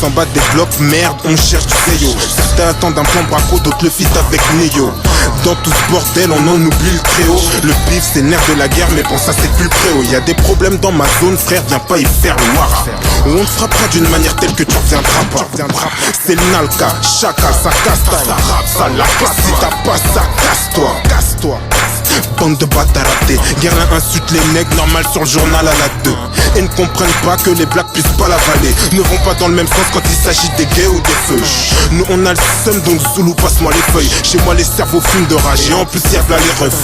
en bas des blocs, merde, on cherche du Zeyo. Certains attendent un plan braco, d'autres le fit avec Neo. Dans tout ce bordel, on en oublie le très haut. Le bif, c'est le nerf de la guerre, mais bon, ça c'est plus le préau. Y'a des problèmes dans ma zone, frère, viens pas y faire le wara. On te frappera d'une manière telle que tu reviendras pas. C'est le Nalka, chacun, ça casse ta rap, ça la casse. Si t'as pas ça, casse-toi, casse-toi. Bande de bâtards ratés, Guerlain insulte les nègres, normal sur le journal à la 2. Et ne comprennent pas que les blacks puissent pas l'avaler. Ne vont pas dans le même sens quand il s'agit des gays ou des feux. Nous on a le seum donc Zoulou passe-moi les feuilles. Chez moi les cerveaux fument de rage et en plus y'a là les refs.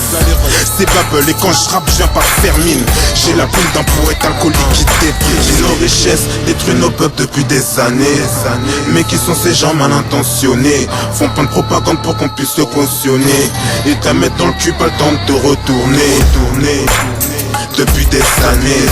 C'est bubble et quand je rappe je viens pas faire mine. J'ai la plume d'un poète alcoolique qui débile. Nos richesses détruisent nos peuples depuis des années. Mais qui sont ces gens mal intentionnés? Font plein de propagande pour qu'on puisse se cautionner. Et t'as mettre dans le cul pas le temps de te retourner. Depuis des années,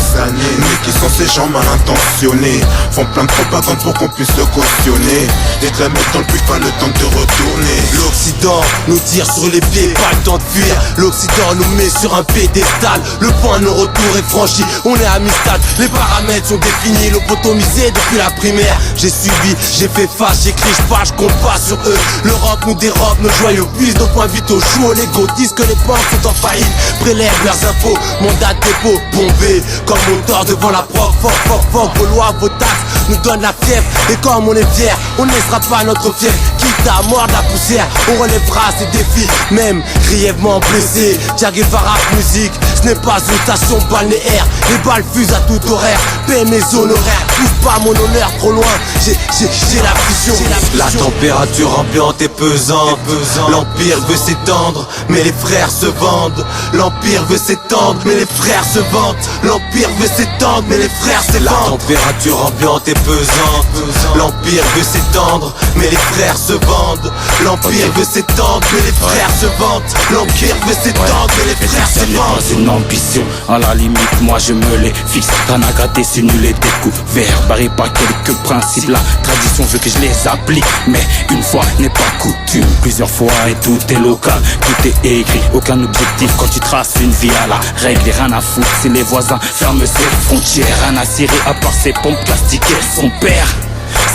mais qui sont ces gens mal intentionnés? Font plein de propagande pour qu'on puisse le cautionner. Et te la mettre dans le cul, pas le temps de te retourner. L'Occident nous tire sur les pieds, pas le temps de fuir. L'Occident nous met sur un piédestal. Le point de retour est franchi, on est à mi-stade. Les paramètres sont définis, lobotomisé depuis la primaire. J'ai subi, j'ai fait face, j'écris, je compte pas sur eux. L'Europe nous dérobe nos joyaux, puise nos points vitaux. Joue les gros disent que les banques sont en faillite. Prélèvent leurs impôts, mandat de dépôt, bombé comme moteur devant la prof. Fort, vos lois, vos taxes nous donnent la fièvre. Et comme on est fier, on ne laissera pas notre fièvre. Quitte à mordre la poussière, on relèvera ces défis, même grièvement blessé. Tiagué Farah musique, ce n'est pas une station balnéaire. Les balles fusent à tout horaire, paie mes honoraires. Pousse pas mon honneur trop loin, j'ai la vision. La température ambiante est pesante. L'empire veut s'étendre, mais les frères se vendent. L'empire veut s'étendre, mais les frères se vantent. L'empire veut s'étendre, mais les frères se vantent. La température ambiante est pesante. L'empire veut s'étendre, mais les frères se vendent. L'empire veut s'étendre, mais les frères se vantent. L'empire veut s'étendre, mais les frères se vantent. C'est une ambition, à la limite moi je me les fixe. Kanagate c'est nul et découvert, barré par quelques principes. La tradition veut que je les applique, mais une fois n'est pas coutume. Plusieurs fois et tout est local, tout est écrit. Aucun objectif quand tu traces une vie à la règle. Et rien à foutre si les voisins ferment ses frontières. Rien à cirer à part ses pompes plastiquées. Son père,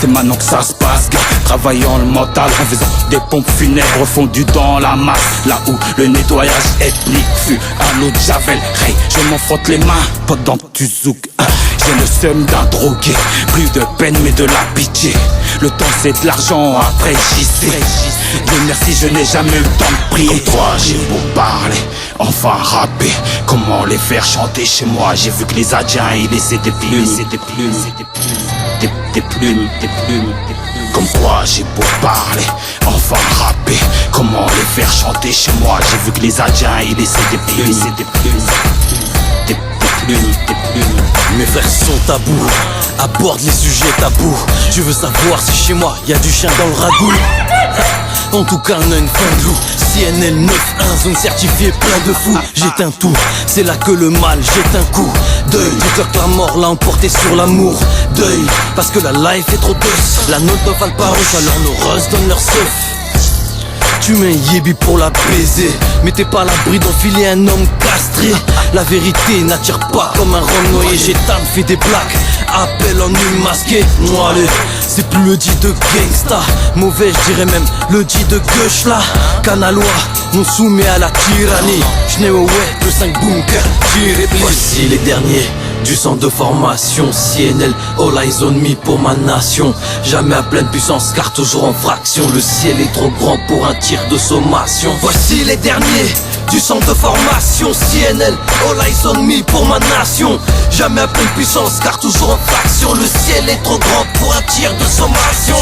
c'est maintenant que ça se passe, gars. Travaillant le mental en faisant des pompes funèbres fondues dans la masse. Là où le nettoyage ethnique fut à l'eau de Javel. Hey, je m'en frotte les mains pendant que tu zouk. J'ai le seum d'un drogué, plus de peine mais de la pitié. Le temps c'est de l'argent, après j'y sais. Dieu merci je n'ai jamais eu le temps de prier. Comme toi j'ai beau parler, enfin rapper. Comment les faire chanter chez moi? J'ai vu que les Adiens ils laissaient des plumes, des plumes. Comme quoi j'ai beau parler, enfin rapper. Comment les faire chanter chez moi? J'ai vu que les Adiens ils laissaient des plumes, des plumes. Mes frères sont tabous, aborde les sujets tabous. Tu veux savoir si chez moi y a du chien dans le ragoût? En tout cas on a une fin de loup. CNL 9-1, zone certifiée, plein de fous. J'éteins tout, c'est là que le mal jette un coup. Deuil, dis-toi que la mort l'a emporté sur l'amour. Deuil, parce que la life est trop douce. La note ne vale pas rouge, alors nos russes donnent leur seuf. Tu mets un yébi pour la baiser, mais t'es pas à l'abri d'enfiler un homme castré. La vérité n'attire pas comme un rhum noyé. J'étale, fais des blagues, appel en nu masqué. Moi allez, c'est plus le dit de gangsta. Mauvais, je dirais même le dit de gauche là. Canalois, nous soumet à la tyrannie. J'n'ai ouais, le 5 bunker, tiré. Voici les derniers du centre de formation CNL, all eyes on me pour ma nation. Jamais à pleine puissance car toujours en fraction. Le ciel est trop grand pour un tir de sommation. Voici les derniers du centre de formation CNL, all eyes on me pour ma nation. Jamais à pleine puissance car toujours en fraction. Le ciel est trop grand pour un tir de sommation.